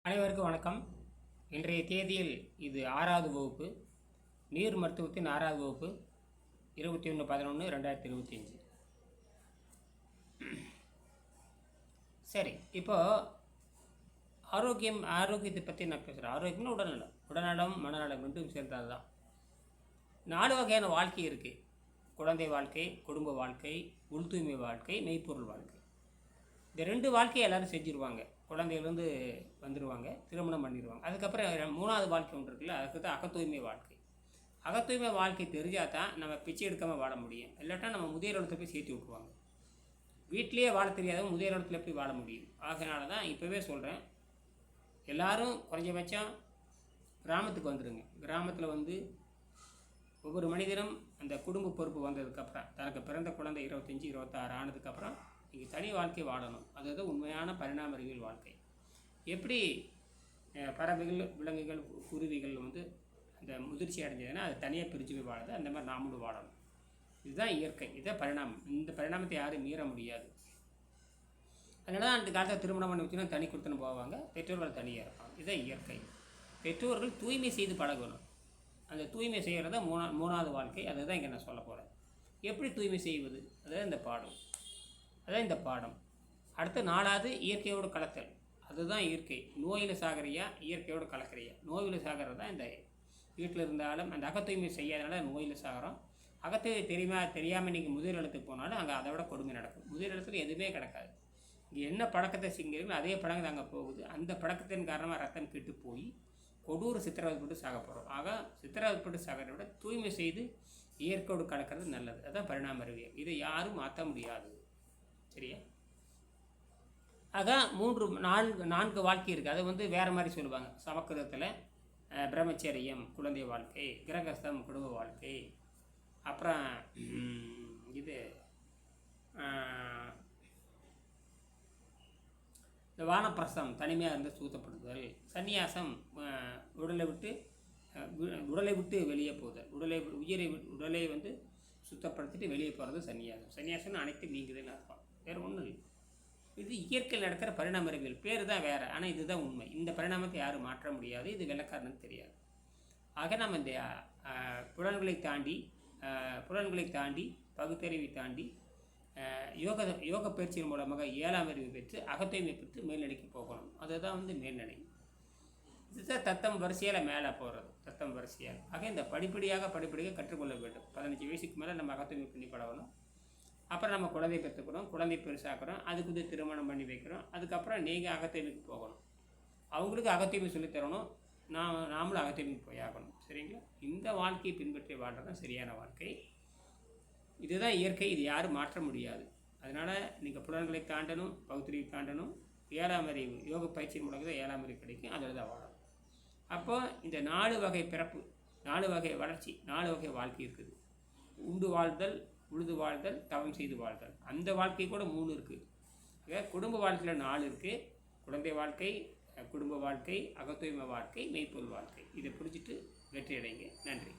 அனைவருக்கும் வணக்கம். இன்றைய தேதியில் இது 6வது வகுப்பு, நீர் மருத்துவத்தின் 6வது வகுப்பு, 21/11/2025. சரி, இப்போ ஆரோக்கியத்தை பற்றி நான் பேசுகிறேன். ஆரோக்கியம்னு உடல்நலம் மனநலம் ரெண்டும் சேர்ந்தது தான். 4 வகையான வாழ்க்கை இருக்குது. குழந்தை வாழ்க்கை, குடும்ப வாழ்க்கை, உள் தூய்மை வாழ்க்கை, மெய்ப்பொருள் வாழ்க்கை. இந்த 2 வாழ்க்கையை எல்லோரும் செஞ்சுருவாங்க. குழந்தையிலேருந்து வந்துடுவாங்க, திருமணம் பண்ணிடுவாங்க. அதுக்கப்புறம் 3வது வாழ்க்கை ஒன்று இருக்குல்ல, அதுக்கு தான் அகத்தூய்மை வாழ்க்கை. அகத்தூய்மை வாழ்க்கை தெரிஞ்சால் தான் நம்ம பிச்சை எடுக்காமல் வாழ முடியும். இல்லாட்டா நம்ம முதியோர் இல்லத்தில் போய் சேர்த்து விட்ருவாங்க. வீட்டிலேயே வாழ தெரியாதவங்க முதியோர் இல்லத்தில் எப்படி வாழ முடியும்? ஆகையினால தான் இப்போவே சொல்கிறேன், எல்லோரும் குறைஞ்சபட்சம் கிராமத்துக்கு வந்துடுங்க. கிராமத்தில் வந்து ஒவ்வொரு மனிதனும் அந்த குடும்ப பொறுப்பு வந்ததுக்கப்புறம், தனக்கு பிறந்த குழந்தை 25, 26 ஆனதுக்கப்புறம் இங்கே தனி வாழ்க்கை வாழணும். அதுதான் உண்மையான பரிணாம அறிவியல் வாழ்க்கை. எப்படி பறவைகள், விலங்குகள், குருவிகள் வந்து அந்த முதிர்ச்சி அடைஞ்சதுன்னா அது தனியாக பிரித்து போய் வாழுது, அந்த மாதிரி நாமளும் வாழணும். இதுதான் இயற்கை, இதுதான் பரிணாமம். இந்த பரிணாமத்தை யாரும் மீற முடியாது. அதனால தான் அந்த காலத்தில் திருமணம் பண்ணி வச்சுன்னா தனி கொடுத்துன்னு போவாங்க, பெற்றோர்கள் தனியாக இருப்பாங்க. இதுதான் இயற்கை. பெற்றோர்கள் தூய்மை செய்து பழகணும். அந்த தூய்மை செய்கிறது தான் 3வது வாழ்க்கை. அதுதான் இங்கே நான் சொல்ல போகிறேன். எப்படி தூய்மை செய்வது, அதுதான் இந்த பாடம். அதான் இந்த பாடம். அடுத்து 4வது இயற்கையோடு கலத்தல். அதுதான் இயற்கை. நோயில் சாகரியா, இயற்கையோடு கலக்கிறியா? நோயில் சாகிறது தான் இந்த வீட்டில் இருந்தாலும் அந்த அகத்தூய்மை செய்யாதனால நோயில் சாகிறோம். அகத்தூய்மை தெரியாமல் நீங்கள் முதிர் இடத்துக்கு போனாலும் அங்கே அதை விட கொடுமை நடக்கும். முதிர் இடத்துல எதுவுமே கிடக்காது. இங்கே என்ன பழக்கத்தை செஞ்சீங்களோ அதே பழக்கம் அங்கே போகுது. அந்த பழக்கத்தின் காரணமாக ரத்தம் கெட்டு போய் கொடூர சித்திரவதைப்பட்டு சாக போகிறோம். ஆக சித்திரவதைப்பட்டு சாகிறத விட தூய்மை செய்து இயற்கையோடு கலக்கிறது நல்லது. அதுதான் பரிணாம அறிவியல். இதை யாரும் மாற்ற முடியாது. சரியா? ஆக 4 வாழ்க்கை இருக்குது. அதை வந்து வேறு மாதிரி சொல்லுவாங்க. சமஸ்கிருதத்தில் பிரம்மச்சரியம் குழந்தை வாழ்க்கை, கிரகஸ்தம் குடும்ப வாழ்க்கை, அப்புறம் இது இந்த வானப்பிரசம் தனிமையாக இருந்து சுத்தப்படுத்துதல், சந்நியாசம் உடலை விட்டு வெளியே போதல், உடலை வந்து சுத்தப்படுத்திட்டு வெளியே போகிறது சந்நியாசம். சந்நியாசம்னு அனைத்து நீங்குதுன்னு அர்த்தம், வேறு ஒன்றும் இல்லை. இது இயற்கையில் நடக்கிற பரிணாம அறிவியல். பேர் தான் வேறு, ஆனால் இதுதான் உண்மை. இந்த பரிணாமத்தை யாரும் மாற்ற முடியாது. இது வெள்ளக்காரனுக்கு தெரியாது. ஆக நம்ம இந்த புலன்களை தாண்டி பகுத்தறிவை தாண்டி யோக பயிற்சியின் மூலமாக 7ஆம் அறிவு பெற்று அகத்தூய்மை பெற்று மேல்நிலைக்கு போகணும். அதுதான் வந்து மேல்நிலை. இதுதான் தத்தம் வரிசையால் மேலே போகிறது, தத்தம் வரிசையால். ஆக இந்த படிப்படியாக கற்றுக்கொள்ள வேண்டும். 15 வயசுக்கு மேலே நம்ம அகத்தூய்மை பண்ணி பழகணும். அப்புறம் நம்ம குழந்தை பெற்றுக்கிறோம், குழந்தை பெருசாக்கிறோம், அதுக்கு திருமணம் பண்ணி வைக்கிறோம். அதுக்கப்புறம் நீங்கள் அகத்தூய்மைக்கு போகணும். அவங்களுக்கு அகத்தூய்மை சொல்லித்தரணும், நாமளும் அகத்தூய்மைக்கு போயாகணும். சரிங்களா? இந்த வாழ்க்கையை பின்பற்றி வாழ்கிறது தான் சரியான வாழ்க்கை. இதுதான் இயற்கை. இது யாரும் மாற்ற முடியாது. அதனால் நீங்கள் புலன்களை தாண்டணும், பகுத்தறிவை தாண்டணும். 7ஆம் அறிவு யோக பயிற்சியின் மூலமாக தான் 7ஆம் அறிவு கிடைக்கும். அதில் தான் வாழணும். அப்போ இந்த 4 வகை பிறப்பு, 4 வகை வளர்ச்சி, 4 வகை வாழ்க்கை இருக்குது. உண்டு வாழ்தல், உழுது வாழ்தல், தவம் செய்து வாழ்தல். அந்த வாழ்க்கை கூட 3 இருக்குது. குடும்ப வாழ்க்கையில் 4 இருக்குது. குழந்தை வாழ்க்கை, குடும்ப வாழ்க்கை, அகத்தூய்மை வாழ்க்கை, மெய்ப்பொருள் வாழ்க்கை. இதை புரிஞ்சுட்டு வெற்றி அடைங்க. நன்றி.